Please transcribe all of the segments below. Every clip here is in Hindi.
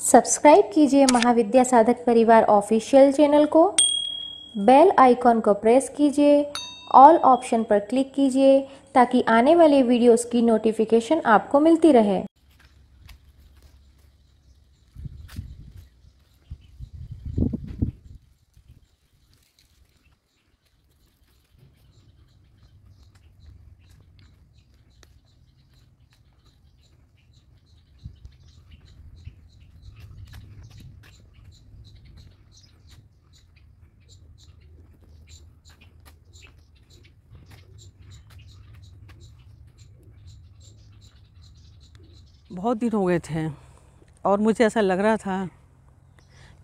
सब्सक्राइब कीजिए महाविद्या साधक परिवार ऑफिशियल चैनल को। बेल आइकॉन को प्रेस कीजिए, ऑल ऑप्शन पर क्लिक कीजिए ताकि आने वाले वीडियोस की नोटिफिकेशन आपको मिलती रहे। बहुत दिन हो गए थे और मुझे ऐसा लग रहा था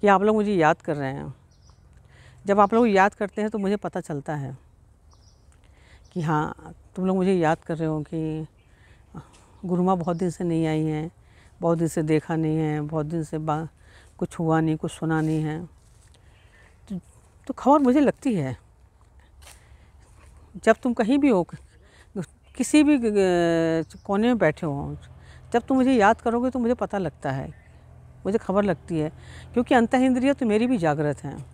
कि आप लोग मुझे याद कर रहे हैं। जब आप लोग याद करते हैं तो मुझे पता चलता है कि हाँ, तुम लोग मुझे याद कर रहे हो कि गुरुमा बहुत दिन से नहीं आई हैं, बहुत दिन से देखा नहीं है, बहुत दिन से कुछ हुआ नहीं, कुछ सुना नहीं है। तो खबर मुझे लगती है। जब तुम कहीं भी हो, किसी भी कोने में बैठे हो, जब तुम मुझे याद करोगे तो मुझे पता लगता है, मुझे खबर लगती है, क्योंकि अंतः इंद्रिय तो मेरी भी जागृत हैं,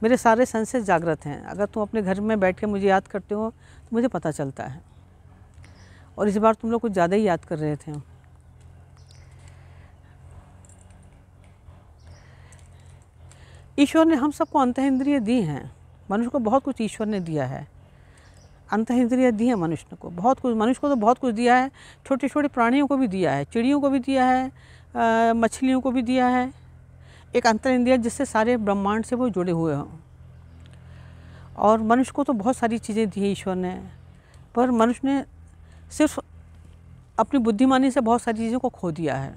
मेरे सारे सेंसेस जागृत हैं। अगर तुम अपने घर में बैठ के मुझे याद करते हो तो मुझे पता चलता है। और इस बार तुम लोग कुछ ज़्यादा ही याद कर रहे थे। ईश्वर ने हम सबको अंतः इंद्रिय दी हैं। मनुष्य को बहुत कुछ ईश्वर ने दिया है, अंतः इंद्रिय दी है मनुष्य को बहुत कुछ। मनुष्य को तो बहुत कुछ दिया है, छोटे छोटे प्राणियों को भी दिया है, चिड़ियों को भी दिया है, मछलियों को भी दिया है एक अंतर इंद्रिय, जिससे सारे ब्रह्मांड से वो जुड़े हुए हों। और मनुष्य को तो बहुत सारी चीज़ें दी है ईश्वर ने, पर मनुष्य ने सिर्फ अपनी बुद्धिमानी से बहुत सारी चीज़ों को खो दिया है।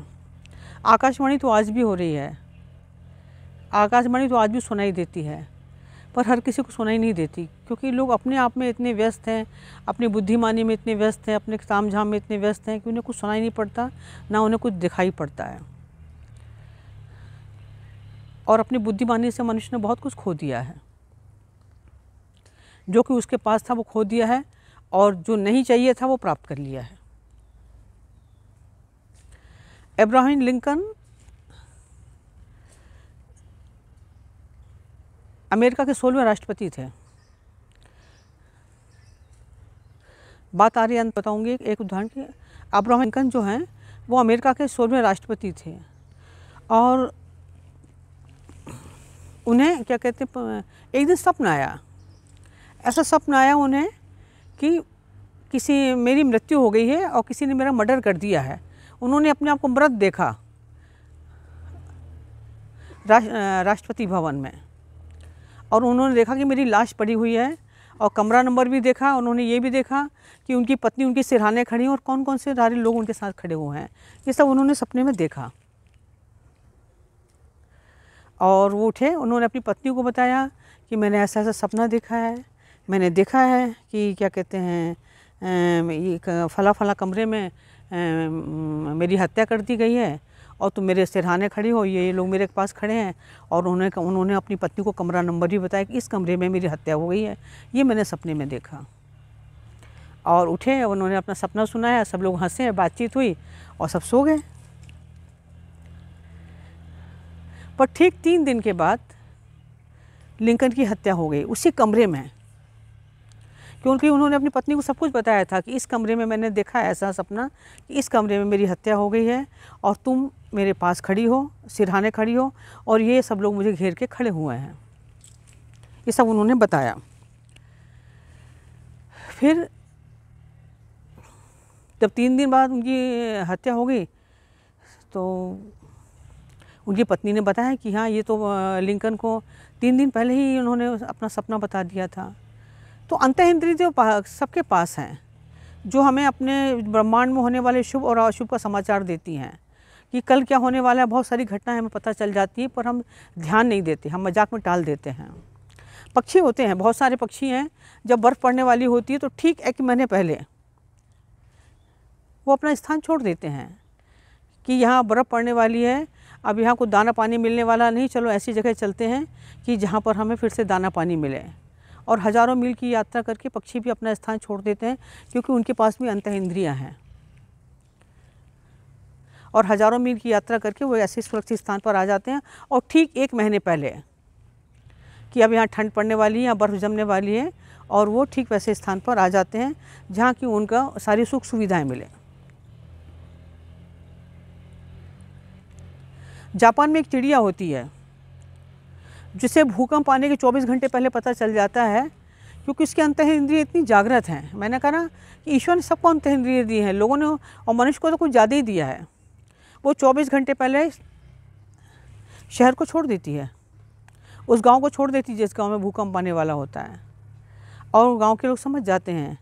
आकाशवाणी तो आज भी हो रही है, आकाशवाणी तो आज भी सुनाई देती है, पर हर किसी को सुनाई नहीं देती, क्योंकि लोग अपने आप में इतने व्यस्त हैं, अपनी बुद्धिमानी में इतने व्यस्त हैं, अपने ताम झाम में इतने व्यस्त हैं कि उन्हें कुछ सुनाई नहीं पड़ता, ना उन्हें कुछ दिखाई पड़ता है। और अपनी बुद्धिमानी से मनुष्य ने बहुत कुछ खो दिया है। जो कि उसके पास था वो खो दिया है, और जो नहीं चाहिए था वो प्राप्त कर लिया है। अब्राहम लिंकन अमेरिका के 16वें राष्ट्रपति थे। बात आ रही है, अंत बताऊंगी एक उदाहरण की। अब्राहम लिंकन जो हैं वो अमेरिका के 16वें राष्ट्रपति थे, और उन्हें क्या कहते हैं, एक दिन सपना आया, ऐसा सपना आया उन्हें कि मेरी मृत्यु हो गई है और किसी ने मेरा मर्डर कर दिया है। उन्होंने अपने आप को मृत देखा राष्ट्रपति भवन में, और उन्होंने देखा कि मेरी लाश पड़ी हुई है, और कमरा नंबर भी देखा। उन्होंने ये भी देखा कि उनकी पत्नी उनके सिरहाने खड़ी हैं और कौन कौन से सारे लोग उनके साथ खड़े हुए हैं। ये सब उन्होंने सपने में देखा। और वो उठे, उन्होंने अपनी पत्नी को बताया कि मैंने ऐसा ऐसा सपना देखा है, मैंने देखा है कि क्या कहते हैं, ये फला फला कमरे में मेरी हत्या कर दी गई है, और तुम मेरे सिरहाने खड़ी हो, ये लोग मेरे पास खड़े हैं। और उन्होंने अपनी पत्नी को कमरा नंबर भी बताया कि इस कमरे में मेरी हत्या हो गई है, ये मैंने सपने में देखा। और उठे, उन्होंने अपना सपना सुनाया, सब लोग हंसे, बातचीत हुई और सब सो गए। पर ठीक 3 दिन के बाद लिंकन की हत्या हो गई उसी कमरे में, क्योंकि उन्होंने अपनी पत्नी को सब कुछ बताया था कि इस कमरे में मैंने देखा ऐसा सपना कि इस कमरे में मेरी हत्या हो गई है, और तुम मेरे पास खड़ी हो, सिरहाने खड़ी हो, और ये सब लोग मुझे घेर के खड़े हुए हैं। ये सब उन्होंने बताया। फिर जब 3 दिन बाद उनकी हत्या हो गई तो उनकी पत्नी ने बताया कि हाँ, ये तो लिंकन को 3 दिन पहले ही उन्होंने अपना सपना बता दिया था। तो अंतः इंद्रिय जो सबके पास हैं, जो हमें अपने ब्रह्मांड में होने वाले शुभ और अशुभ का समाचार देती हैं कि कल क्या होने वाला है। बहुत सारी घटनाएं हमें पता चल जाती हैं, पर हम ध्यान नहीं देते, हम मजाक में टाल देते हैं। पक्षी होते हैं, बहुत सारे पक्षी हैं, जब बर्फ़ पड़ने वाली होती है तो ठीक 1 महीने पहले वो अपना स्थान छोड़ देते हैं कि यहाँ बर्फ़ पड़ने वाली है, अब यहाँ को दाना पानी मिलने वाला नहीं, चलो ऐसी जगह चलते हैं कि जहाँ पर हमें फिर से दाना पानी मिले। और हज़ारों मील की यात्रा करके पक्षी भी अपना स्थान छोड़ देते हैं, क्योंकि उनके पास भी अंतः इंद्रियाँ हैं। और हज़ारों मील की यात्रा करके वो ऐसे सुरक्षित स्थान पर आ जाते हैं। और ठीक 1 महीने पहले कि अब यहाँ ठंड पड़ने वाली है या बर्फ़ जमने वाली है, और वो ठीक वैसे स्थान पर आ जाते हैं जहाँ की उनका सारी सुख सुविधाएं मिले। जापान में एक चिड़िया होती है जिसे भूकंप आने के 24 घंटे पहले पता चल जाता है, क्योंकि उसकी अंतःइंद्रिय इतनी जागृत हैं। मैंने कहा ना कि ईश्वर ने सबको अंतःइंद्रिय दी हैं, लोगों ने और मनुष्य को तो कुछ ज़्यादा ही दिया है। वो 24 घंटे पहले शहर को छोड़ देती है, उस गांव को छोड़ देती है जिस गांव में भूकंप आने वाला होता है। और गांव के लोग समझ जाते हैं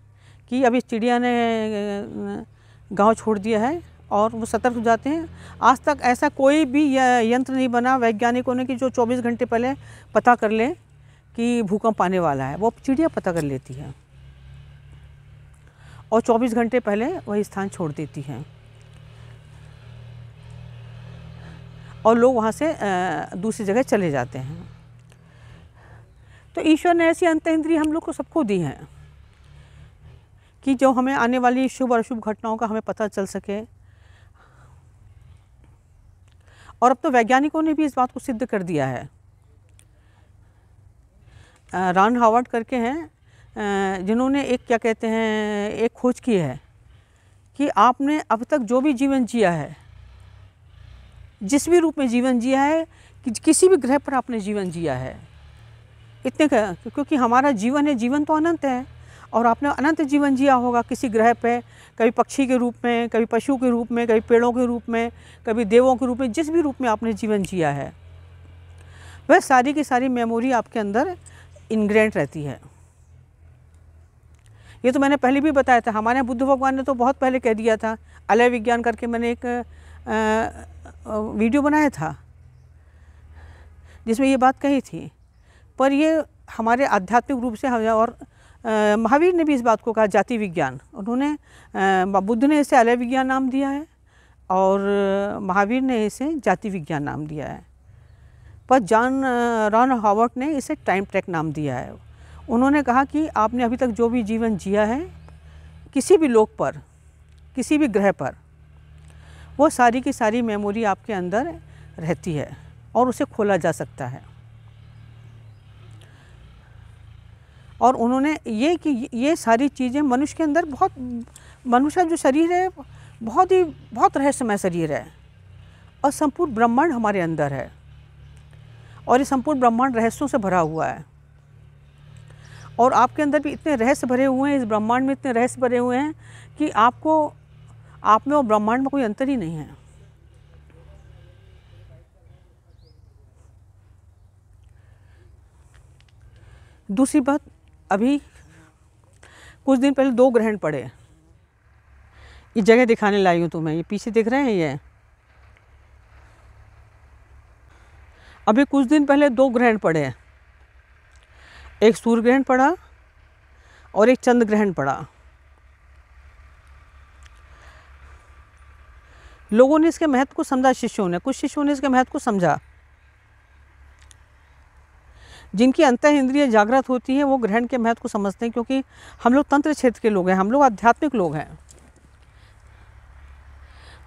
कि अब इस चिड़िया ने गांव छोड़ दिया है, और वो सतर्क हो जाते हैं। आज तक ऐसा कोई भी यंत्र नहीं बना वैज्ञानिकों ने कि जो 24 घंटे पहले पता कर ले कि भूकंप आने वाला है। वो चिड़िया पता कर लेती है और 24 घंटे पहले वही स्थान छोड़ देती है, और लोग वहाँ से दूसरी जगह चले जाते हैं। तो ईश्वर ने ऐसी अंतःइंद्रिय हम लोग को सबको दी हैं कि जो हमें आने वाली शुभ और अशुभ घटनाओं का हमें पता चल सके। और अब तो वैज्ञानिकों ने भी इस बात को सिद्ध कर दिया है। रॉन हावर्ड करके हैं जिन्होंने एक क्या कहते हैं एक खोज की है कि आपने अब तक जो भी जीवन जिया है, जिस भी रूप में जीवन जिया है, कि किसी भी ग्रह पर आपने जीवन जिया है, इतने क्योंकि हमारा जीवन है, जीवन तो अनंत है, और आपने अनंत जीवन जिया होगा किसी ग्रह पे, कभी पक्षी के रूप में, कभी पशु के रूप में, कभी पेड़ों के रूप में, कभी देवों के रूप में, जिस भी रूप में आपने जीवन जिया है, वह सारी की सारी मेमोरी आपके अंदर इनग्रेंट रहती है। ये तो मैंने पहले भी बताया था। हमारे यहाँ बुद्ध भगवान ने तो बहुत पहले कह दिया था, अलय विज्ञान करके मैंने एक वीडियो बनाया था जिसमें ये बात कही थी। पर ये हमारे आध्यात्मिक रूप से और महावीर ने भी इस बात को कहा, जाति विज्ञान। उन्होंने बुद्ध ने इसे अलय विज्ञान नाम दिया है और महावीर ने इसे जाति विज्ञान नाम दिया है, पर रॉन हावर्ड ने इसे टाइम ट्रैक नाम दिया है। उन्होंने कहा कि आपने अभी तक जो भी जीवन जिया है किसी भी लोक पर, किसी भी ग्रह पर, वो सारी की सारी मेमोरी आपके अंदर रहती है और उसे खोला जा सकता है। और उन्होंने ये कि ये सारी चीज़ें मनुष्य के अंदर मनुष्य जो शरीर है बहुत रहस्यमय शरीर है, और संपूर्ण ब्रह्मांड हमारे अंदर है, और ये संपूर्ण ब्रह्मांड रहस्यों से भरा हुआ है। और आपके अंदर भी इतने रहस्य भरे हुए हैं, इस ब्रह्मांड में इतने रहस्य भरे हुए हैं कि आप में और ब्रह्मांड में कोई अंतर ही नहीं है। दूसरी बात, अभी कुछ दिन पहले 2 ग्रहण पड़े। ये जगह दिखाने लाई हूँ तुम्हें, ये पीछे दिख रहे हैं ये। अभी कुछ दिन पहले 2 ग्रहण पड़े, एक सूर्य ग्रहण पड़ा और एक चंद्र ग्रहण पड़ा। लोगों ने इसके महत्व को समझा, कुछ शिष्यों ने इसके महत्व को समझा। जिनकी अंतःइंद्रिय जागृत होती है वो ग्रहण के महत्व को समझते हैं, क्योंकि हम लोग तंत्र क्षेत्र के लोग हैं, हम लोग आध्यात्मिक लोग हैं।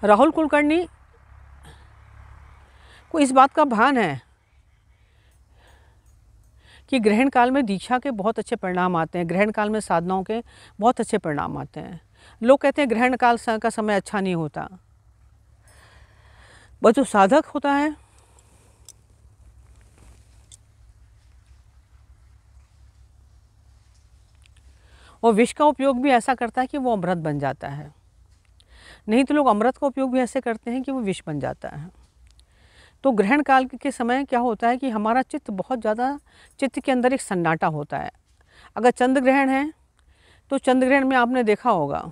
राहुल कुलकर्णी को इस बात का भान है कि ग्रहण काल में दीक्षा के बहुत अच्छे परिणाम आते हैं, ग्रहण काल में साधनाओं के बहुत अच्छे परिणाम आते हैं। लोग कहते हैं ग्रहण काल का समय अच्छा नहीं होता, बस जो साधक होता है वो विष का उपयोग भी ऐसा करता है कि वो अमृत बन जाता है। नहीं तो लोग अमृत का उपयोग भी ऐसे करते हैं कि वो विष बन जाता है। तो ग्रहण काल के समय क्या होता है कि हमारा चित्त बहुत ज़्यादा, चित्त के अंदर एक सन्नाटा होता है। अगर चंद्र ग्रहण है तो चंद्र ग्रहण में आपने देखा होगा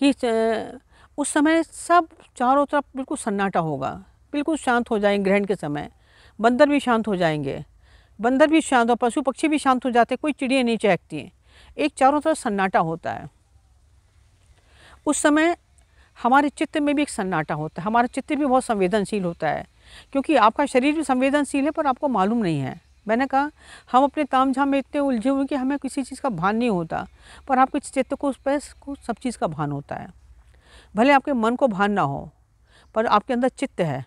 कि उस समय सब चारों तरफ बिल्कुल सन्नाटा होगा, बिल्कुल शांत हो जाएंगे ग्रहण के समय। बंदर भी शांत हो जाएंगे, बंदर भी शांत, और पशु पक्षी भी शांत हो जाते, कोई चिड़िया नहीं चहकती हैं, एक चारों तरफ सन्नाटा होता है। उस समय हमारे चित्त में भी एक सन्नाटा होता है, हमारा चित्त भी बहुत संवेदनशील होता है, क्योंकि आपका शरीर भी संवेदनशील है पर आपको मालूम नहीं है। मैंने कहा हम अपने ताम झाम में इतने उलझे हुए कि हमें किसी चीज़ का भान नहीं होता, पर आपके चित्त को उस पर सब चीज़ का भान होता है। भले आपके मन को भान ना हो, पर आपके अंदर चित्त है,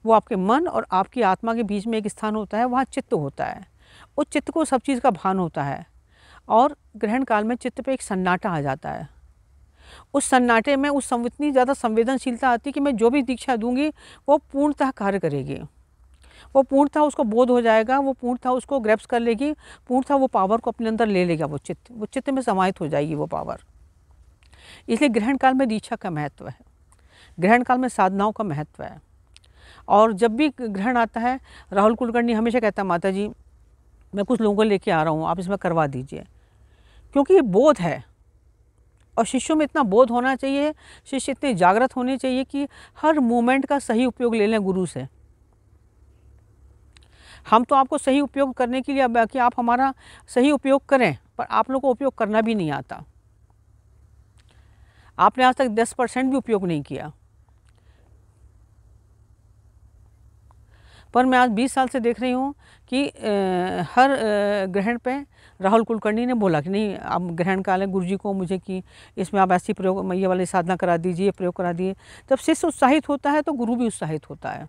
वो आपके मन और आपकी आत्मा के बीच में एक स्थान होता है, वहाँ चित्त होता है। उस चित्त को सब चीज़ का भान होता है और ग्रहण काल में चित्त पे एक सन्नाटा आ जाता है। उस सन्नाटे में इतनी ज़्यादा संवेदनशीलता आती है कि मैं जो भी दीक्षा दूंगी वो पूर्णतः कार्य करेगी, वो पूर्णतः उसको बोध हो जाएगा, वो पूर्णतः उसको ग्रैप्स कर लेगी, पूर्णतः वो पावर को अपने अंदर ले लेगा, वो चित्त में समाहित हो जाएगी वो पावर। इसलिए ग्रहण काल में दीक्षा का महत्व है, ग्रहण काल में साधनाओं का महत्व है। और जब भी ग्रहण आता है, राहुल कुलकर्णी हमेशा कहता है माता जी मैं कुछ लोगों को लेके आ रहा हूँ, आप इसमें करवा दीजिए, क्योंकि ये बोध है और शिष्यों में इतना बोध होना चाहिए, शिष्य इतने जागृत होने चाहिए कि हर मोमेंट का सही उपयोग ले लें गुरु से। हम तो आपको सही उपयोग करने के लिए अब कि आप हमारा सही उपयोग करें, पर आप लोगों को उपयोग करना भी नहीं आता। आपने आज तक 10% भी उपयोग नहीं किया। पर मैं आज 20 साल से देख रही हूँ कि हर ग्रहण पे राहुल कुलकर्णी ने बोला कि नहीं अब ग्रहण काल है, गुरुजी को मुझे कि इसमें आप ऐसी प्रयोग ये वाली साधना करा दीजिए, प्रयोग करा दिए। जब शिष्य उत्साहित होता है तो गुरु भी उत्साहित होता है,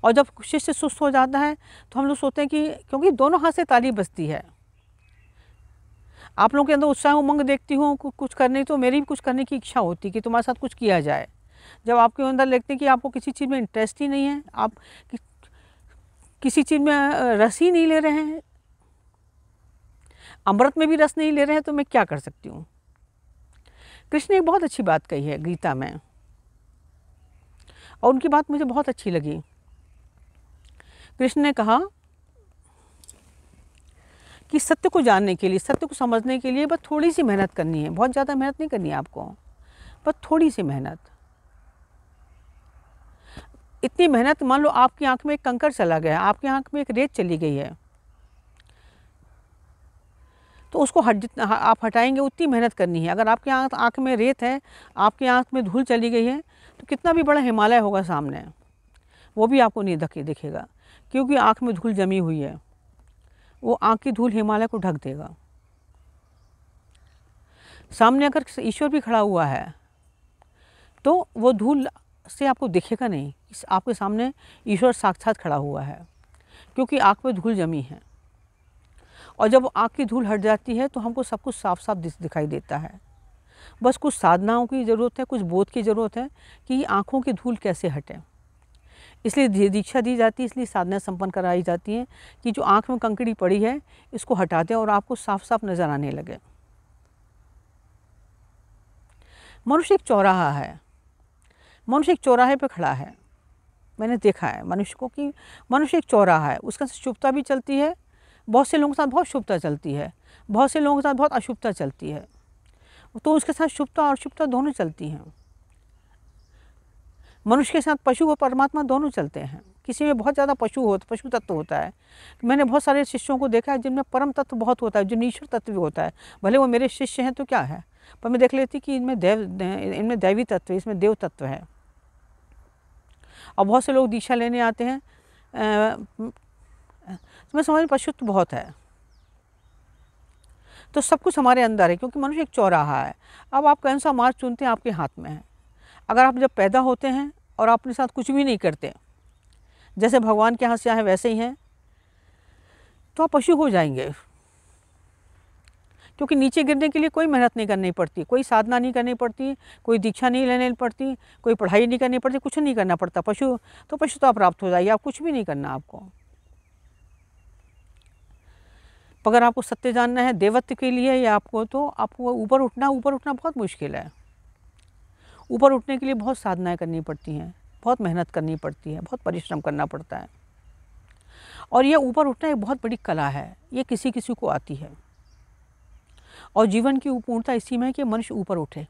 और जब शिष्य सुस्त हो जाता है तो हम लोग सोचते हैं कि क्योंकि दोनों हाथ से ताली बजती है। आप लोगों के अंदर उत्साह उमंग देखती हूँ कुछ करने, तो मेरी भी कुछ करने की इच्छा होती कि तुम्हारे साथ कुछ किया जाए। जब आपके अंदर लगते हैं कि आपको किसी चीज़ में इंटरेस्ट ही नहीं है, आप किसी चीज़ में रस ही नहीं ले रहे हैं, अमृत में भी रस नहीं ले रहे हैं, तो मैं क्या कर सकती हूँ। कृष्ण ने एक बहुत अच्छी बात कही है गीता में, और उनकी बात मुझे बहुत अच्छी लगी। कृष्ण ने कहा कि सत्य को जानने के लिए, सत्य को समझने के लिए बस थोड़ी सी मेहनत करनी है, बहुत ज़्यादा मेहनत नहीं करनी है आपको, बस थोड़ी सी मेहनत। इतनी मेहनत, मान लो आपकी आंख में एक कंकर चला गया, आपकी आंख में एक रेत चली गई है, तो उसको आप हटाएंगे, उतनी मेहनत करनी है। अगर आपकी आंख में रेत है, आपकी आंख में धूल चली गई है, तो कितना भी बड़ा हिमालय होगा सामने, वो भी आपको नहीं दिखेगा, क्योंकि आंख में धूल जमी हुई है। वो आंख की धूल हिमालय को ढक देगा। सामने अगर ईश्वर भी खड़ा हुआ है तो वो धूल से आपको दिखेगा नहीं, आपके सामने ईश्वर साक्षात खड़ा हुआ है, क्योंकि आँख में धूल जमी है। और जब आँख की धूल हट जाती है तो हमको सब कुछ साफ साफ दिखाई देता है। बस कुछ साधनाओं की ज़रूरत है, कुछ बोध की ज़रूरत है कि आँखों की धूल कैसे हटे। इसलिए दीक्षा दी जाती है, इसलिए साधना संपन्न कराई जाती है कि जो आँख में कंकड़ी पड़ी है इसको हटा दें और आपको साफ साफ नज़र आने लगे। मनुष्य एक चौराहा है, मनुष्य एक चौराहे पे खड़ा है। मैंने देखा है मनुष्य को कि मनुष्य एक चौराहा है, उसका शुभता भी चलती है, बहुत से लोगों के साथ बहुत शुभता चलती है, बहुत से लोगों के साथ बहुत अशुभता चलती है, तो उसके साथ शुभता और अशुभता दोनों चलती हैं। मनुष्य के साथ पशु और परमात्मा दोनों चलते हैं। किसी में बहुत ज़्यादा पशु तत्व होता है। मैंने बहुत सारे शिष्यों को देखा है जिनमें परम तत्व बहुत होता है, जिनमें ईश्वर तत्व भी होता है। भले वो मेरे शिष्य हैं तो क्या है, पर मैं देख लेती कि इनमें दैवी तत्व है, इसमें देव तत्व है। और बहुत से लोग दीक्षा लेने आते हैं तो मैं समझ पशुत्व बहुत है। तो सब कुछ हमारे अंदर है, क्योंकि मनुष्य एक चौराहा है। अब आप कौन सा मार्ग चुनते हैं आपके हाथ में है। अगर आप जब पैदा होते हैं और आप अपने साथ कुछ भी नहीं करते, जैसे भगवान के यहाँ से आए वैसे ही हैं, तो आप पशु हो जाएंगे। क्योंकि नीचे गिरने के लिए कोई मेहनत नहीं करनी पड़ती, कोई साधना नहीं करनी पड़ती, कोई दीक्षा नहीं लेनी पड़ती, कोई पढ़ाई नहीं करनी पड़ती, कुछ नहीं करना पड़ता। पशुता प्राप्त हो जाएगी, आप कुछ भी नहीं करना आपको। अगर आपको सत्य जानना है देवत्व के लिए या आपको, तो आपको ऊपर उठना बहुत मुश्किल है। ऊपर उठने के लिए बहुत साधनाएं करनी पड़ती हैं, बहुत मेहनत करनी पड़ती है, बहुत परिश्रम करना पड़ता है। और ये ऊपर उठना एक बहुत बड़ी कला है, ये किसी किसी को आती है। और जीवन की पूर्णता इसी में है कि मनुष्य ऊपर उठे।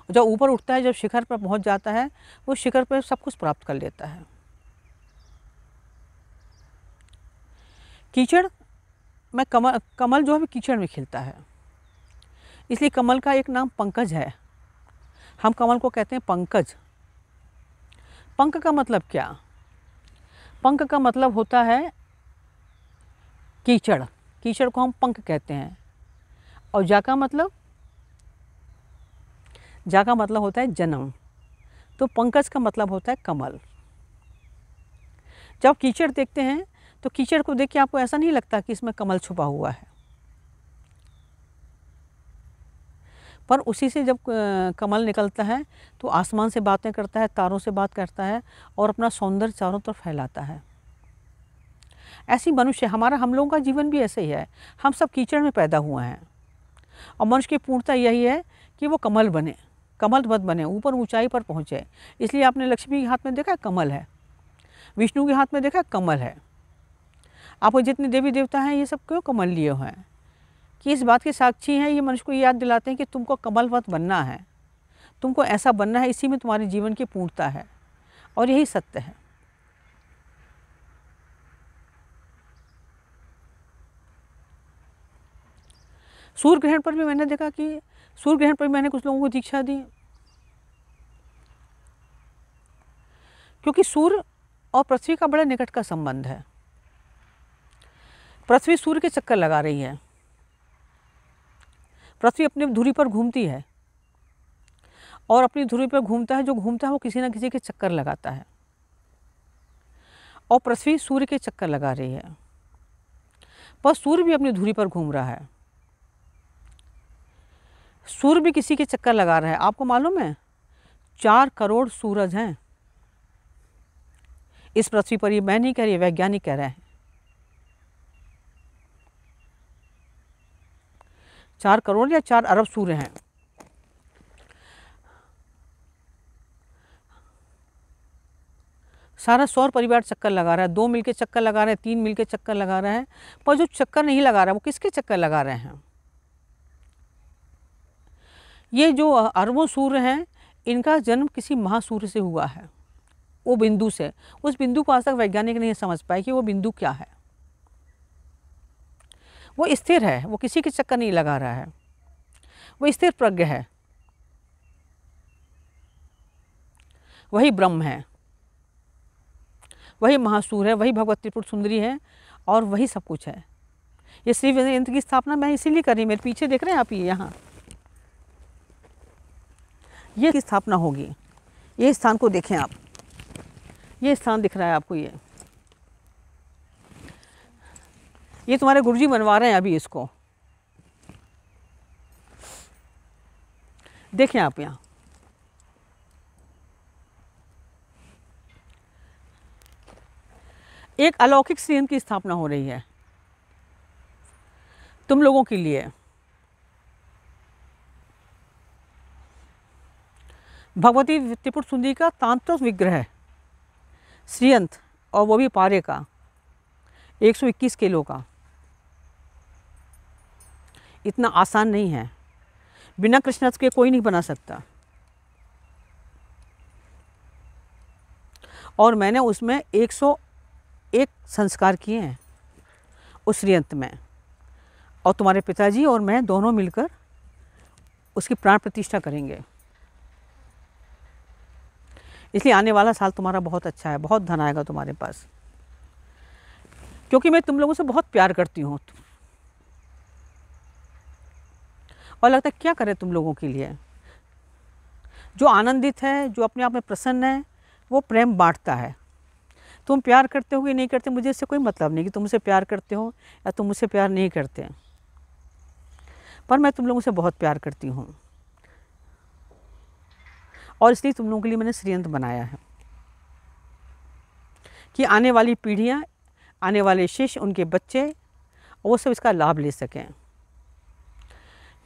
जब ऊपर उठता है, जब शिखर पर पहुंच जाता है, वो शिखर पर सब कुछ प्राप्त कर लेता है। कीचड़ में कमल जो है कीचड़ में खिलता है, इसलिए कमल का एक नाम पंकज है। हम कमल को कहते हैं पंकज। पंख का मतलब क्या? पंख का मतलब होता है कीचड़, कीचड़ को हम पंख कहते हैं। और जा का मतलब होता है जन्म। तो पंकज का मतलब होता है कमल। जब कीचड़ देखते हैं तो कीचड़ को देख के आपको ऐसा नहीं लगता कि इसमें कमल छुपा हुआ है, पर उसी से जब कमल निकलता है तो आसमान से बातें करता है, तारों से बात करता है और अपना सौंदर्य चारों तरफ फैलाता है। ऐसी मनुष्य हम लोगों का जीवन भी ऐसे ही है। हम सब कीचड़ में पैदा हुए हैं और मनुष्य की पूर्णता यही है कि वो कमल बने, कमलवत बने, ऊपर ऊंचाई पर पहुँचे। इसलिए आपने लक्ष्मी के हाथ में देखा कमल है, विष्णु के हाथ में देखा कमल है। आपको जितने देवी देवता हैं ये सब क्यों कमल लिए हुए हैं? कि इस बात के साक्षी हैं, ये मनुष्य को याद दिलाते हैं कि तुमको कमलवत बनना है, तुमको ऐसा बनना है, इसी में तुम्हारे जीवन की पूर्णता है और यही सत्य है। सूर्य ग्रहण पर भी मैंने देखा कि सूर्य ग्रहण पर मैंने कुछ लोगों को दीक्षा दी, क्योंकि सूर्य और पृथ्वी का बड़ा निकट का संबंध है। पृथ्वी सूर्य के चक्कर लगा रही है, पृथ्वी अपनी धुरी पर घूमती है और अपनी धुरी पर घूमता है, जो घूमता है वो किसी न किसी के चक्कर लगाता है और पृथ्वी सूर्य के चक्कर लगा रही है, पर सूर्य भी अपनी धुरी पर घूम रहा है, सूर्य भी किसी के चक्कर लगा रहा है। आपको मालूम है 4 करोड़ सूरज हैं इस पृथ्वी पर। ये मैं नहीं कह रही, वैज्ञानिक कह रहे हैं। 4 करोड़ या 4 अरब सूर्य हैं। सारा सौर परिवार चक्कर लगा रहा है, 2 मिलके चक्कर लगा रहे हैं, 3 मिलके चक्कर लगा रहे हैं, पर जो चक्कर नहीं लगा रहा वो किसके चक्कर लगा रहे हैं? ये जो अरबों सूर्य हैं इनका जन्म किसी महासूर्य से हुआ है, वो बिंदु से। उस बिंदु को आज तक वैज्ञानिक नहीं समझ पाए कि वो बिंदु क्या है। वो स्थिर है, वो किसी के चक्कर नहीं लगा रहा है, वो स्थिर प्रज्ञ है, वही ब्रह्म है, वही महासूर है, वही भगवत त्रिपुर सुंदरी है और वही सब कुछ है। ये श्री यंत्र की स्थापना मैं इसीलिए कर रही, मेरे पीछे देख रहे हैं आप, ये यहाँ ये की स्थापना होगी। ये स्थान को देखें आप, ये स्थान दिख रहा है आपको, ये तुम्हारे गुरुजी बनवा रहे हैं अभी इसको, देखें आप यहाँ। एक अलौकिक श्रीयंत्र की स्थापना हो रही है तुम लोगों के लिए। भगवती त्रिपुर सुंदरी का तांत्रिक विग्रह श्रीयंत्र, और वो भी पारे का 121 किलो का। इतना आसान नहीं है, बिना कृष्णत्व के कोई नहीं बना सकता। और मैंने उसमें 101 संस्कार किए हैं उस श्रीयंत्र में, और तुम्हारे पिताजी और मैं दोनों मिलकर उसकी प्राण प्रतिष्ठा करेंगे। इसलिए आने वाला साल तुम्हारा बहुत अच्छा है, बहुत धन आएगा तुम्हारे पास, क्योंकि मैं तुम लोगों से बहुत प्यार करती हूँ और लगता है क्या करें तुम लोगों के लिए। जो आनंदित है, जो अपने आप में प्रसन्न है, वो प्रेम बांटता है। तुम प्यार करते हो कि नहीं करते, मुझे इससे कोई मतलब नहीं कि तुम मुझसे प्यार करते हो या तुम मुझसे प्यार नहीं करते, पर मैं तुम लोगों से बहुत प्यार करती हूँ और इसलिए तुम लोगों के लिए मैंने श्रीयंत्र बनाया है कि आने वाली पीढ़ियाँ, आने वाले शिष्य, उनके बच्चे, वो सब इसका लाभ ले सकें।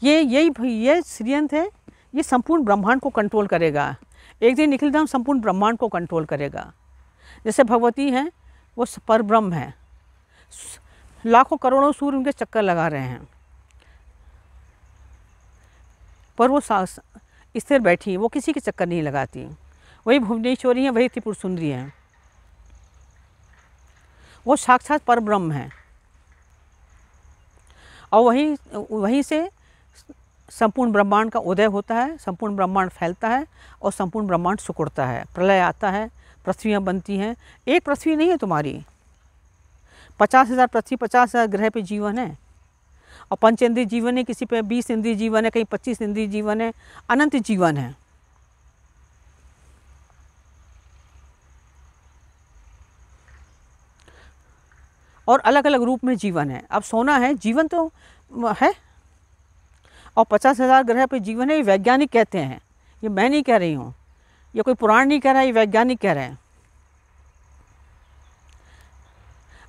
ये श्रीयंत्र है, ये संपूर्ण ब्रह्मांड को कंट्रोल करेगा। एक दिन निखिल धाम संपूर्ण ब्रह्मांड को कंट्रोल करेगा। जैसे भगवती हैं वो पर ब्रह्म है, लाखों करोड़ों सूर्य उनके चक्कर लगा रहे हैं, पर वो स्थिर बैठी, वो किसी के चक्कर नहीं लगाती। वही भुवनेश्वरी हैं, वही त्रिपुर सुंदरी हैं, वो साक्षात पर ब्रह्म है। और वहीं से संपूर्ण ब्रह्मांड का उदय होता है, संपूर्ण ब्रह्मांड फैलता है और संपूर्ण ब्रह्मांड सिकुड़ता है। प्रलय आता है, पृथ्वियाँ बनती हैं। एक पृथ्वी नहीं है तुम्हारी, 50,000 पृथ्वी, 50,000 ग्रह पे जीवन है। और पंचेंद्रिय जीवन है, किसी पे 20 इंद्रिय जीवन है, कहीं 25 इंद्रिय जीवन है, अनंत जीवन है। और अलग अलग रूप में जीवन है। अब सोना है, जीवन तो है, और 50,000 ग्रह पे जीवन है, ये वैज्ञानिक कहते हैं, ये मैं नहीं कह रही हूँ, ये कोई पुराण नहीं कह रहा है, ये वैज्ञानिक कह रहे हैं।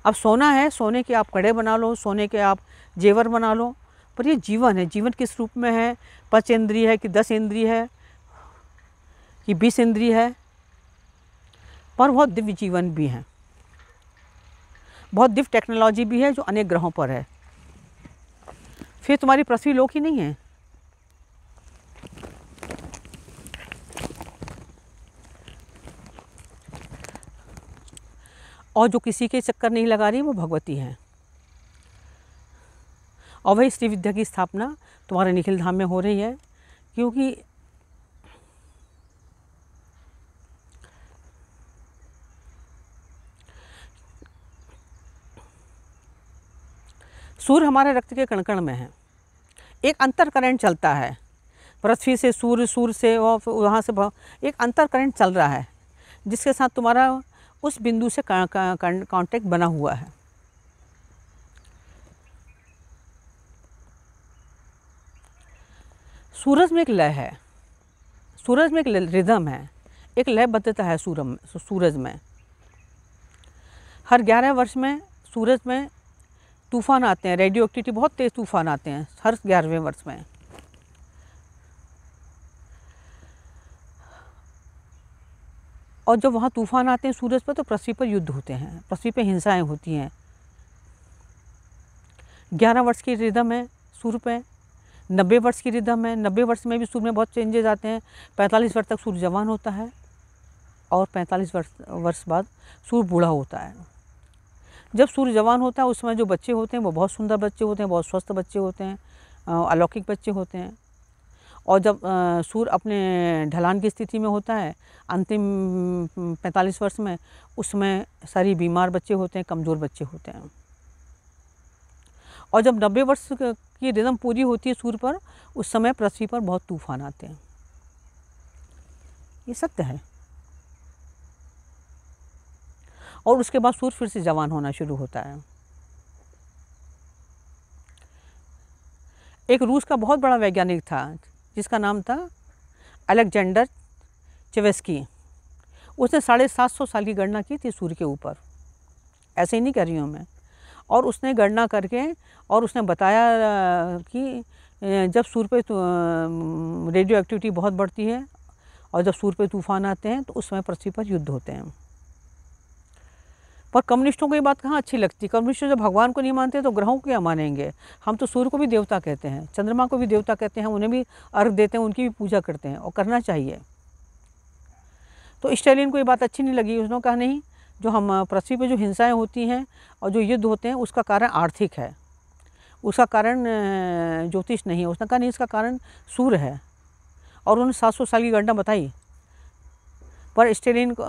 अब सोना है, सोने के आप कड़े बना लो, सोने के आप जेवर बना लो, पर ये जीवन है। जीवन किस रूप में है? 5 इंद्रिय है कि 10 इंद्रिय है कि 20 इंद्रिय है, पर बहुत दिव्य जीवन भी है, बहुत दिव्य टेक्नोलॉजी भी है जो अनेक ग्रहों पर है। फिर तुम्हारी पृथ्वी लोक ही नहीं है। और जो किसी के चक्कर नहीं लगा रही वो भगवती हैं। और वही श्री विद्या की स्थापना तुम्हारे निखिल धाम में हो रही है, क्योंकि सूर्य हमारे रक्त के कण कण में है। एक अंतर करंट चलता है पृथ्वी से सूर्य, सूर्य से और वहाँ से एक अंतर करंट चल रहा है, जिसके साथ तुम्हारा उस बिंदु से कांटेक्ट बना हुआ है। सूरज में एक लय है, सूरज में एक रिदम है, एक लयबद्धता है सूरज में। हर 11 वर्ष में सूरज में तूफान आते हैं, रेडियो एक्टिविटी बहुत तेज़ तूफान आते हैं हर 11वें वर्ष में। और जब वहाँ तूफान आते हैं सूरज पर, तो पृथ्वी पर युद्ध होते हैं, पृथ्वी पर हिंसाएं होती हैं। 11 वर्ष की रिदम है सूर्य पे, 90 वर्ष की रिदम है। 90 वर्ष में भी सूर्य में बहुत चेंजेस आते हैं। 45 वर्ष तक सूर्य जवान होता है और 45 वर्ष बाद सूर्य बूढ़ा होता है। जब सूर्य जवान होता है उस समय जो बच्चे होते हैं वो बहुत सुंदर बच्चे होते हैं, बहुत स्वस्थ बच्चे होते हैं, अलौकिक बच्चे होते हैं। और जब सूर्य अपने ढलान की स्थिति में होता है अंतिम 45 वर्ष में, उसमें सारी बीमार बच्चे होते हैं, कमज़ोर बच्चे होते हैं। और जब 90 वर्ष की रिदम पूरी होती है सूर्य पर, उस समय पृथ्वी पर बहुत तूफान आते हैं। ये सत्य है। और उसके बाद सूर्य फिर से जवान होना शुरू होता है। एक रूस का बहुत बड़ा वैज्ञानिक था जिसका नाम था अलेक्जेंडर चेवेस्की। उसने 750 साल की गणना की थी सूर्य के ऊपर, ऐसे ही नहीं कर रही हूँ मैं। और उसने गणना करके और उसने बताया कि जब सूर्य पे रेडियो एक्टिविटी बहुत बढ़ती है और जब सूर्य पे तूफान आते हैं तो उस समय पृथ्वी पर युद्ध होते हैं। पर कम्युनिस्टों को ये बात कहाँ अच्छी लगती। कम्युनिस्ट जब भगवान को नहीं मानते तो ग्रहों को क्या मानेंगे। हम तो सूर्य को भी देवता कहते हैं, चंद्रमा को भी देवता कहते हैं, उन्हें भी अर्घ देते हैं, उनकी भी पूजा करते हैं और करना चाहिए। तो स्टालिन को ये बात अच्छी नहीं लगी। उसने कहा नहीं, जो हम पृथ्वी पर जो हिंसाएं होती हैं और जो युद्ध होते हैं उसका कारण आर्थिक है, उसका कारण ज्योतिष नहीं है। उसने कहा नहीं, इसका कारण सूर्य है। और उन्होंने 700 साल की गणना बताई। पर स्टालिन को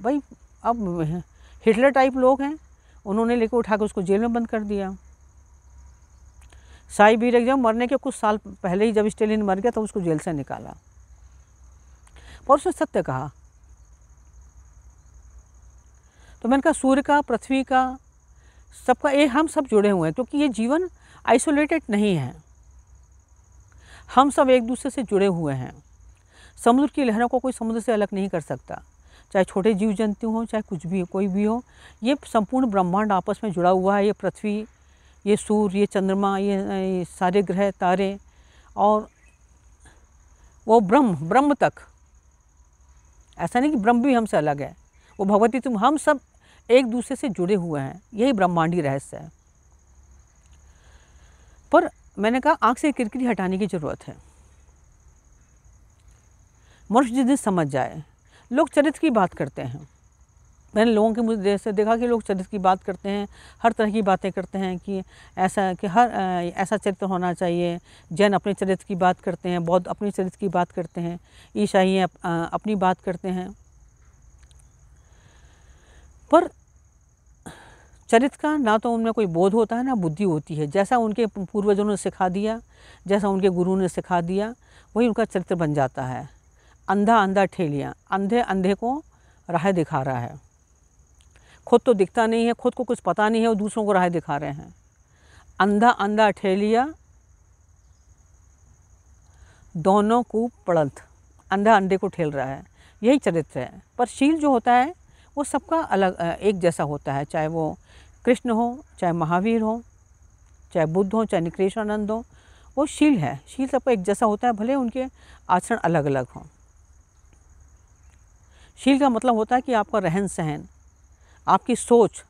भाई अब हिटलर टाइप लोग हैं, उन्होंने लेकर उठा कर उसको जेल में बंद कर दिया। साइबेरिया जब मरने के कुछ साल पहले ही जब स्टालिन मर गया तो उसको जेल से निकाला। पर उसने सत्य कहा। तो मैंने कहा सूर्य का, पृथ्वी का, सबका ये हम सब जुड़े हुए हैं, क्योंकि ये जीवन आइसोलेटेड नहीं है, हम सब एक दूसरे से जुड़े हुए हैं। समुद्र की लहरों को कोई समुद्र से अलग नहीं कर सकता, चाहे छोटे जीव जंतु हों, चाहे कुछ भी कोई भी हो। ये संपूर्ण ब्रह्मांड आपस में जुड़ा हुआ है। ये पृथ्वी, ये सूर्य, ये चंद्रमा, ये सारे ग्रह तारे और वो ब्रह्म तक। ऐसा नहीं कि ब्रह्म भी हमसे अलग है, वो भगवती तुम, हम सब एक दूसरे से जुड़े हुए हैं। यही ब्रह्मांडी रहस्य है। पर मैंने कहा आँख से किरकिरी हटाने की ज़रूरत है। मनुष्य जिस दिन समझ जाए, लोग चरित्र की बात करते हैं। मैंने लोगों के मुझे से देखा कि लोग चरित्र की बात करते हैं, हर तरह की बातें करते हैं कि ऐसा कि हर ऐसा चरित्र होना चाहिए। जैन अपने चरित्र की बात करते हैं, बौद्ध अपने चरित्र की बात करते हैं, ईसाई अपनी बात करते हैं। पर चरित्र का ना तो उनमें कोई बोध होता है ना बुद्धि होती है। जैसा उनके पूर्वजों ने सिखा दिया, जैसा उनके गुरु ने सिखा दिया, वही उनका चरित्र बन जाता है। अंधा अंधा ठेलियाँ, अंधे अंधे को राह दिखा रहा है। खुद तो दिखता नहीं है, खुद को कुछ पता नहीं है, और दूसरों को राह दिखा रहे हैं। अंधा अंधा ठेलिया दोनों को पड़ंत, अंधा अंधे को ठेल रहा है, यही चरित्र है। पर शील जो होता है वो सबका अलग एक जैसा होता है, चाहे वो कृष्ण हो, चाहे महावीर हो, चाहे बुद्ध हो, चाहे निकृष्णानंद हो, वो शील है। शील सबका एक जैसा होता है, भले उनके आचरण अलग अलग हों। शील का मतलब होता है कि आपका रहन सहन, आपकी सोच,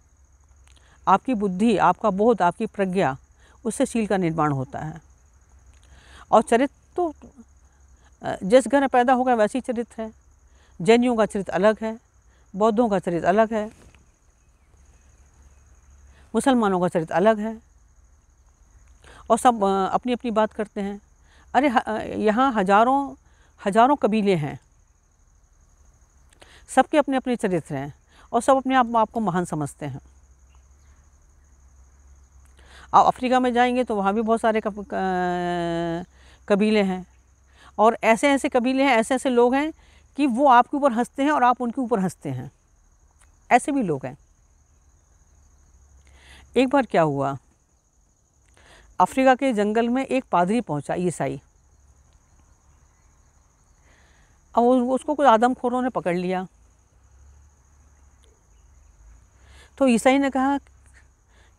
आपकी बुद्धि, आपका बोध, आपकी प्रज्ञा, उससे शील का निर्माण होता है। और चरित्र तो जिस घर में पैदा होगा वैसी चरित्र है। जैनियों का चरित्र अलग है, बौद्धों का चरित्र अलग है, मुसलमानों का चरित्र अलग है, और सब अपनी अपनी बात करते हैं। अरे यहाँ हजारों कबीले हैं, सबके अपने अपने चरित्र हैं, और सब अपने आप को महान समझते हैं। आप अफ्रीका में जाएंगे तो वहाँ भी बहुत सारे कबीले हैं, और ऐसे ऐसे कबीले हैं, ऐसे ऐसे लोग हैं कि वो आपके ऊपर हंसते हैं और आप उनके ऊपर हंसते हैं। ऐसे भी लोग हैं। एक बार क्या हुआ, अफ्रीका के जंगल में एक पादरी पहुंचा, ईसाई, और उसको कुछ आदमखोरों ने पकड़ लिया। तो ईसाई ने कहा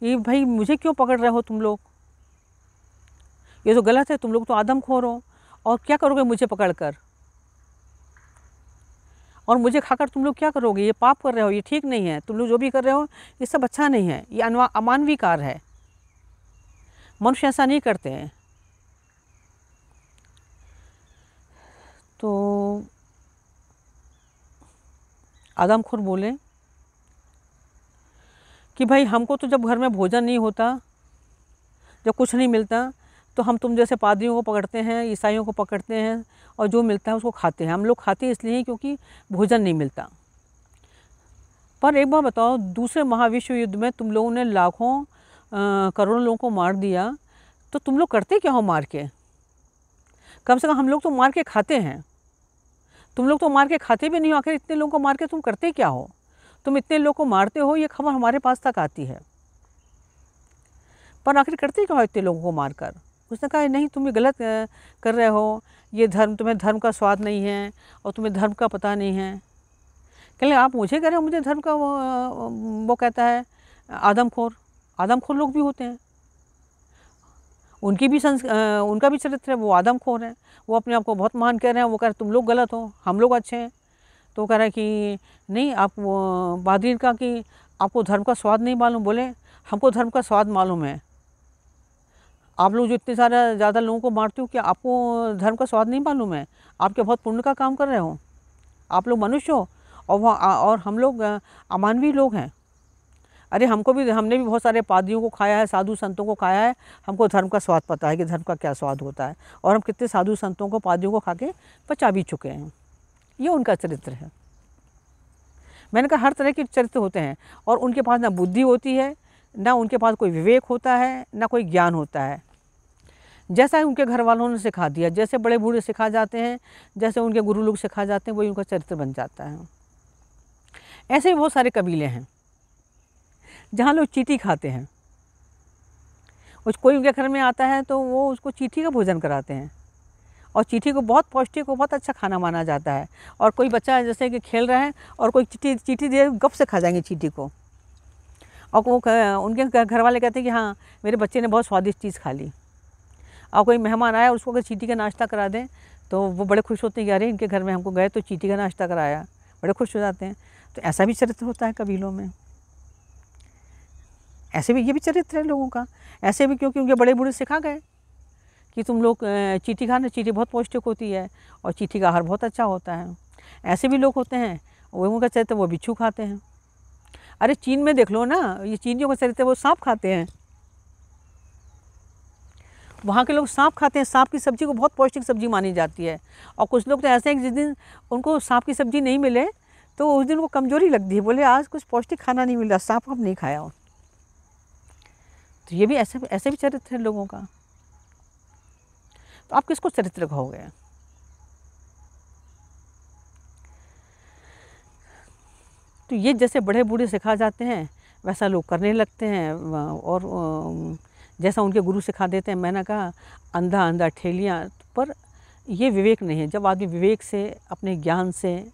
ये भाई मुझे क्यों पकड़ रहे हो तुम लोग, ये तो गलत है, तुम लोग तो आदमखोर हो, और क्या करोगे मुझे पकड़कर, और मुझे खाकर तुम लोग क्या करोगे, ये पाप कर रहे हो, ये ठीक नहीं है, तुम लोग जो भी कर रहे हो ये सब अच्छा नहीं है, ये अमानवीय कार्य है, मनुष्य ऐसा नहीं करते हैं। तो आदमखोर बोले कि भाई हमको तो जब घर में भोजन नहीं होता, जब कुछ नहीं मिलता, तो हम तुम जैसे पादरियों को पकड़ते हैं, ईसाइयों को पकड़ते हैं, और जो मिलता है उसको खाते हैं। हम लोग खाते हैं इसलिए क्योंकि भोजन नहीं मिलता। पर एक बार बताओ, दूसरे महाविश्व युद्ध में तुम लोगों ने लाखों करोड़ों लोगों को मार दिया, तो तुम लोग करते क्या हो मार के? कम से कम हम लोग तो मार के खाते हैं, तुम लोग तो मार के खाते भी नहीं हो। आखिर इतने लोगों को मार के तुम करते क्या हो? तुम इतने लोगों को मारते हो, ये खबर हमारे पास तक आती है, पर आखिर करते क्या हो इतने लोगों को मारकर? उसने कहा नहीं, तुम ये गलत कर रहे हो, ये धर्म, तुम्हें धर्म का स्वाद नहीं है, और तुम्हें धर्म का पता नहीं है। कहले आप मुझे कह रहे हो मुझे धर्म का? वो कहता है आदमखोर लोग भी होते हैं, उनका भी चरित्र है, वो आदमखोर है, वो अपने आप को बहुत महान कह रहे हैं, वो कह रहे तुम लोग गलत हो, हम लोग अच्छे हैं। तो वो कह रहा है कि नहीं, आप बहादुर का कि आपको धर्म का स्वाद नहीं मालूम। बोले हमको धर्म का स्वाद मालूम है, आप लोग जो इतने सारे ज़्यादा लोगों को मारते हो, क्या आपको धर्म का स्वाद नहीं मालूम है? आप क्या बहुत पुण्य का काम कर रहे हो? आप लोग मनुष्य हो, और हम लोग अमानवीय लोग हैं। अरे हमने भी बहुत सारे पादरियों को खाया है, साधु संतों को खाया है, हमको धर्म का स्वाद पता है कि धर्म का क्या स्वाद होता है, और हम कितने साधु संतों को, पादरियों को खा के पचा भी चुके हैं। ये उनका चरित्र है। मैंने कहा हर तरह के चरित्र होते हैं, और उनके पास ना बुद्धि होती है, ना उनके पास कोई विवेक होता है, ना कोई ज्ञान होता है। जैसा उनके घर वालों ने सिखा दिया, जैसे बड़े बूढ़े सिखा जाते हैं, जैसे उनके गुरु लोग सिखा जाते हैं, वही उनका चरित्र बन जाता है। ऐसे ही बहुत सारे कबीले हैं जहाँ लोग चींटी खाते हैं। कोई उनके घर में आता है तो वो उसको चींटी का भोजन कराते हैं, और चींटी को बहुत पौष्टिक और बहुत अच्छा खाना माना जाता है। और कोई बच्चा जैसे कि खेल रहा है और कोई चींटी दे, गप से खा जाएंगे चींटी को, और वो उनके घर वाले कहते हैं कि हाँ मेरे बच्चे ने बहुत स्वादिष्ट चीज़ खा ली। और कोई मेहमान आया उसको अगर चींटी का नाश्ता करा दें तो वो बड़े खुश होते हैं कि अरे इनके घर में हमको गए तो चींटी का नाश्ता कराया, बड़े खुश हो जाते हैं। तो ऐसा भी चरित्र होता है कबीलों में, ऐसे भी ये भी चरित्र है लोगों का। ऐसे भी क्योंकि उनके बड़े बूढ़े सिखा गए कि तुम लोग चींटी खाना, चींटी बहुत पौष्टिक होती है और चींटी का आहार बहुत अच्छा होता है। ऐसे भी लोग होते हैं, वो उनका चरित्र वो बिच्छू खाते हैं। अरे चीन में देख लो ना, ये चीनियों का चरित्र वो सांप खाते हैं। वहाँ के लोग सांप खाते हैं, सांप की सब्जी को बहुत पौष्टिक सब्जी मानी जाती है। और कुछ लोग तो ऐसे हैं कि जिस दिन उनको सांप की सब्जी नहीं मिले तो उस दिन वो कमज़ोरी लगती है, बोले आज कुछ पौष्टिक खाना नहीं मिला, सांप वाप नहीं खाया हो। तो ये भी ऐसे ऐसे भी चरित्र है लोगों का। तो आप किसको चरित्र कहोगे? तो ये जैसे बड़े बूढ़े सिखा जाते हैं वैसा लोग करने लगते हैं, और जैसा उनके गुरु सिखा देते हैं। मैंने कहा अंधा अंधा ठेलियाँ, पर ये विवेक नहीं है। जब आदमी विवेक से, अपने ज्ञान से,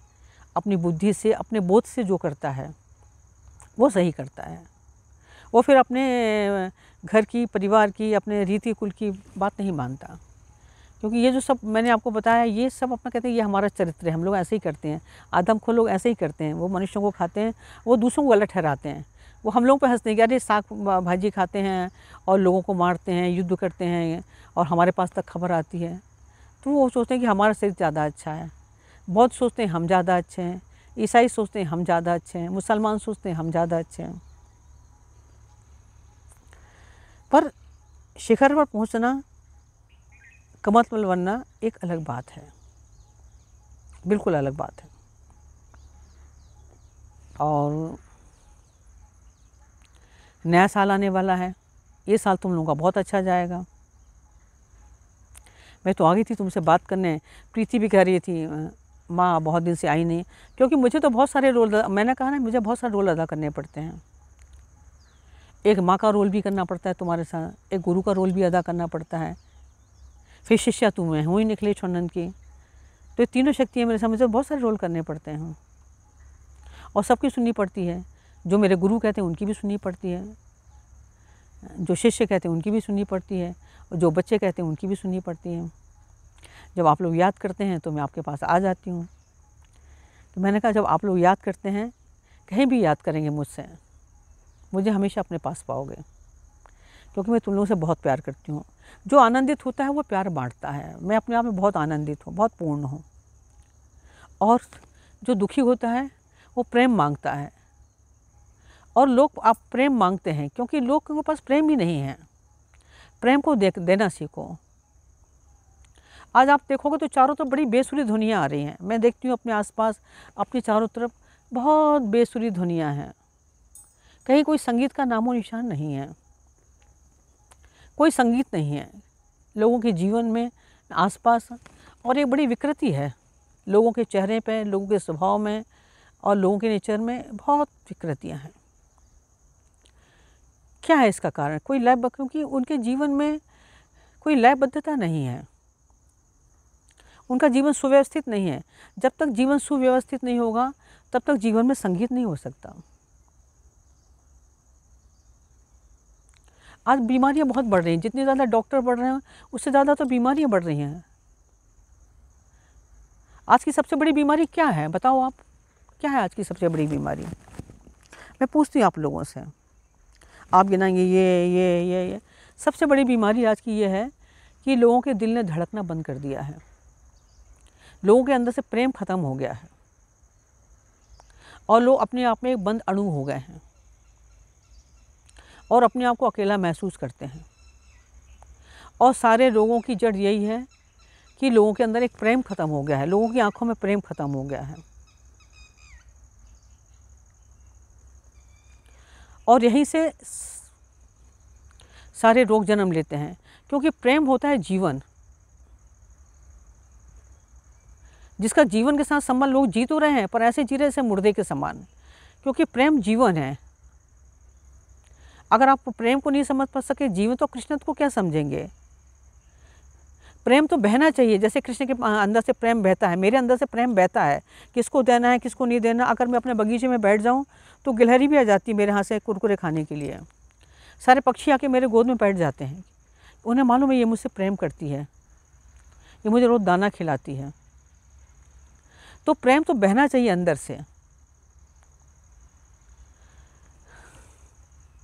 अपनी बुद्धि से, अपने बोध से जो करता है वो सही करता है। वो फिर अपने घर की, परिवार की, अपने रीति कुल की बात नहीं मानता। क्योंकि ये जो सब मैंने आपको बताया, ये सब अपना कहते हैं ये हमारा चरित्र है, हम लोग ऐसे ही करते हैं। आदमखोर लोग ऐसे ही करते हैं, वो मनुष्यों को खाते हैं, वो दूसरों को गलत ठहराते हैं। वो हम लोग पे हंसते हैं कि अरे साग भाजी खाते हैं और लोगों को मारते हैं, युद्ध करते हैं, और हमारे पास तक खबर आती है। तो वो सोचते हैं कि हमारा शरीर ज़्यादा अच्छा है। बौद्ध सोचते हैं हम ज़्यादा अच्छे हैं, ईसाई सोचते हैं हम ज़्यादा अच्छे हैं, मुसलमान सोचते हैं हम ज़्यादा अच्छे हैं। पर शिखर पर पहुंचना, कमल बनना एक अलग बात है, बिल्कुल अलग बात है। और नया साल आने वाला है, ये साल तुम लोगों का बहुत अच्छा जाएगा। मैं तो आ गई थी तुमसे बात करने, प्रीति भी कह रही थी माँ बहुत दिन से आई नहीं, क्योंकि मुझे तो बहुत सारे रोल, मैंने कहा ना मुझे बहुत सारे रोल अदा करने पड़ते हैं। एक माँ का रोल भी करना पड़ता है तुम्हारे साथ, एक गुरु का रोल भी अदा करना पड़ता है, फिर शिष्या तुम्हें हुई निकले छोड़न की। तो ये तीनों शक्तियाँ मेरे साथ, मुझे बहुत सारे रोल करने पड़ते हैं और सबकी सुननी पड़ती है। जो मेरे गुरु कहते हैं उनकी भी सुननी पड़ती है, जो शिष्य कहते हैं उनकी भी सुननी पड़ती है, और जो बच्चे कहते हैं उनकी भी सुननी पड़ती है। जब आप लोग याद करते हैं तो मैं आपके पास आ जाती हूँ। तो मैंने कहा जब आप लोग याद करते हैं, कहीं भी याद करेंगे मुझसे, मुझे हमेशा अपने पास पाओगे, क्योंकि मैं तुम लोगों से बहुत प्यार करती हूँ। जो आनंदित होता है वो प्यार बांटता है। मैं अपने आप में बहुत आनंदित हूँ, बहुत पूर्ण हूँ। और जो दुखी होता है वो प्रेम मांगता है, और लोग आप प्रेम मांगते हैं क्योंकि लोगों के पास प्रेम ही नहीं है। प्रेम को देना सीखो। आज आप देखोगे तो चारों तरफ बड़ी बेसुरी ध्वनियाँ आ रही हैं। मैं देखती हूँ अपने आसपास, अपने चारों तरफ बहुत बेसुरी ध्वनियाँ हैं। कहीं कोई संगीत का नामो निशान नहीं है, कोई संगीत नहीं है लोगों के जीवन में, आसपास। और एक बड़ी विकृति है लोगों के चेहरे पे, लोगों के स्वभाव में और लोगों के नेचर में, बहुत विकृतियाँ हैं। क्या है इसका कारण? कोई लय, क्योंकि उनके जीवन में कोई लयबद्धता नहीं है, उनका जीवन सुव्यवस्थित नहीं है। जब तक जीवन सुव्यवस्थित नहीं होगा तब तक जीवन में संगीत नहीं हो सकता। आज बीमारियां बहुत बढ़ रही हैं, जितने ज़्यादा डॉक्टर बढ़ रहे हैं उससे ज़्यादा तो बीमारियां बढ़ रही हैं। आज की सबसे बड़ी बीमारी क्या है बताओ आप? क्या है आज की सबसे बड़ी बीमारी? मैं पूछती हूँ आप लोगों से, आप गिनाएंगे ये। सबसे बड़ी बीमारी आज की ये है कि लोगों के दिल ने धड़कना बंद कर दिया है, लोगों के अंदर से प्रेम खत्म हो गया है, और लोग अपने आप में एक बंद अणु हो गए हैं और अपने आप को अकेला महसूस करते हैं। और सारे रोगों की जड़ यही है कि लोगों के अंदर एक प्रेम खत्म हो गया है, लोगों की आंखों में प्रेम खत्म हो गया है। और यहीं से सारे रोग जन्म लेते हैं, क्योंकि प्रेम होता है जीवन। जिसका जीवन के साथ संबंध, लोग जी तो रहे हैं पर ऐसे जी रहे जैसे मुर्दे के समान, क्योंकि प्रेम जीवन है। अगर आप प्रेम को नहीं समझ पा सके, जीवन, तो कृष्णत्व को क्या समझेंगे? प्रेम तो बहना चाहिए, जैसे कृष्ण के अंदर से प्रेम बहता है, मेरे अंदर से प्रेम बहता है। किसको देना है, किसको नहीं देना। अगर मैं अपने बगीचे में बैठ जाऊं तो गिलहरी भी आ जाती है मेरे हाथ से कुरकुरे खाने के लिए। सारे पक्षी आके मेरे गोद में बैठ जाते हैं, उन्हें मालूम है ये मुझसे प्रेम करती है, ये मुझे रोज़ दाना खिलाती है। तो प्रेम तो बहना चाहिए अंदर से,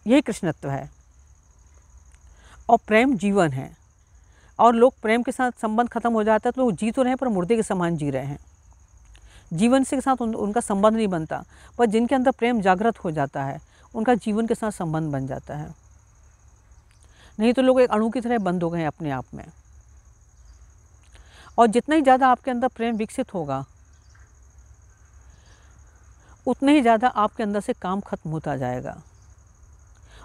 यही कृष्णत्व है। और प्रेम जीवन है, और लोग प्रेम के साथ संबंध खत्म हो जाता है तो लोग जी तो रहे हैं पर मुर्दे के समान जी रहे हैं। जीवन से के साथ उनका संबंध नहीं बनता, पर जिनके अंदर प्रेम जागृत हो जाता है उनका जीवन के साथ संबंध बन जाता है। नहीं तो लोग एक अणु की तरह बंद हो गए हैं अपने आप में। और जितना ही ज़्यादा आपके अंदर प्रेम विकसित होगा, उतने ही ज़्यादा आपके अंदर से काम खत्म होता जाएगा।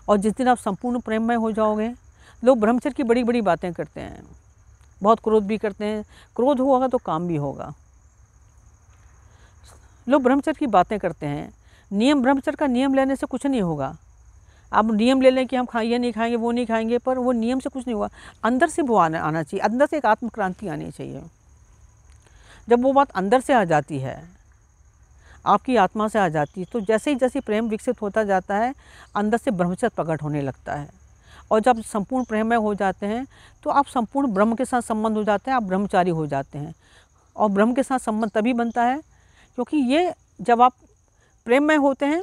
और जिस दिन आप संपूर्ण प्रेममय हो जाओगे, लोग ब्रह्मचर्य की बड़ी बड़ी बातें करते हैं, बहुत क्रोध भी करते हैं, क्रोध होगा तो काम भी होगा। लोग ब्रह्मचर्य की बातें करते हैं, नियम ब्रह्मचर्य का नियम लेने से कुछ नहीं होगा। आप नियम ले लें कि हम ये नहीं खाएंगे, वो नहीं खाएंगे, पर वो नियम से कुछ नहीं हुआ। अंदर से वो आना चाहिए, अंदर से एक आत्मक्रांति आनी चाहिए। जब वो बात अंदर से आ जाती है, आपकी आत्मा से आ जाती है, तो जैसे ही जैसे प्रेम विकसित होता जाता है, अंदर से ब्रह्मचर्य प्रकट होने लगता है। और जब संपूर्ण प्रेममय हो जाते हैं तो आप संपूर्ण ब्रह्म के साथ संबंध हो जाते हैं, आप ब्रह्मचारी हो जाते हैं। और ब्रह्म के साथ संबंध तभी बनता है क्योंकि ये जब आप प्रेममय होते हैं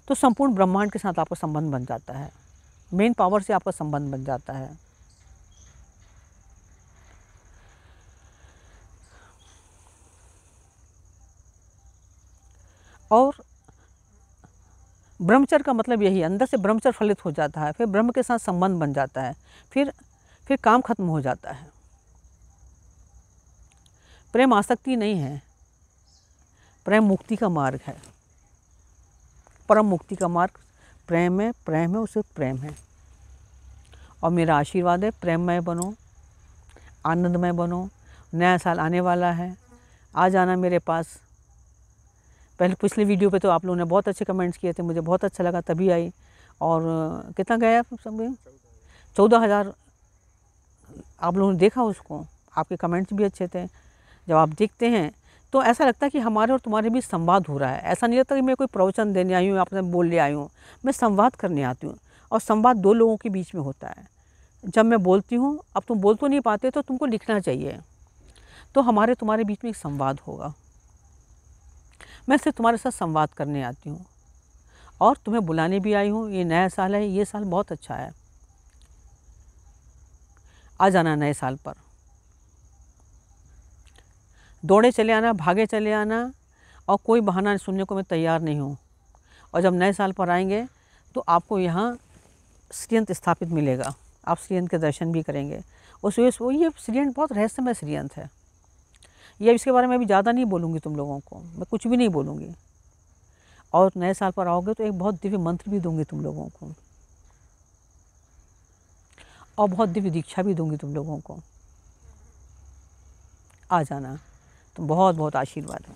तो संपूर्ण ब्रह्मांड के साथ आपका संबंध बन जाता है, मेन पावर से आपका संबंध बन जाता है। और ब्रह्मचर्य का मतलब यही, अंदर से ब्रह्मचर्य फलित हो जाता है, फिर ब्रह्म के साथ संबंध बन जाता है, फिर काम खत्म हो जाता है। प्रेम आसक्ति नहीं है, प्रेम मुक्ति का मार्ग है। परम मुक्ति का मार्ग प्रेम है, उसे प्रेम है। और मेरा आशीर्वाद है, प्रेममय बनो, आनंदमय बनो। नया साल आने वाला है, आ जाना मेरे पास। पहले पिछले वीडियो पे तो आप लोगों ने बहुत अच्छे कमेंट्स किए थे, मुझे बहुत अच्छा लगा, तभी आई। और कितना गया सब? 14,000 आप लोगों ने देखा उसको, आपके कमेंट्स भी अच्छे थे। जब आप देखते हैं तो ऐसा लगता है कि हमारे और तुम्हारे बीच संवाद हो रहा है। ऐसा नहीं लगता कि मैं कोई प्रवचन देने आई हूँ, आपने बोलने आई हूँ। मैं संवाद करने आती हूँ, और संवाद दो लोगों के बीच में होता है। जब मैं बोलती हूँ, अब तुम बोल तो नहीं पाते, तो तुमको लिखना चाहिए, तो हमारे तुम्हारे बीच में एक संवाद होगा। मैं सिर्फ तुम्हारे साथ संवाद करने आती हूँ और तुम्हें बुलाने भी आई हूँ। ये नया साल है, ये साल बहुत अच्छा है, आ जाना नए साल पर। दौड़े चले आना, भागे चले आना, और कोई बहाना सुनने को मैं तैयार नहीं हूँ। और जब नए साल पर आएंगे तो आपको यहाँ श्रीयंत्र स्थापित मिलेगा, आप श्रीयंत्र के दर्शन भी करेंगे। उस वजह से ये श्रीयंत्र बहुत रहस्यमय श्रीयंत्र है। ये इसके बारे में अभी ज़्यादा नहीं बोलूँगी तुम लोगों को, मैं कुछ भी नहीं बोलूँगी। और नए साल पर आओगे तो एक बहुत दिव्य मंत्र भी दूंगी तुम लोगों को, और बहुत दिव्य दीक्षा भी दूंगी तुम लोगों को। आ जाना, तो बहुत बहुत आशीर्वाद है।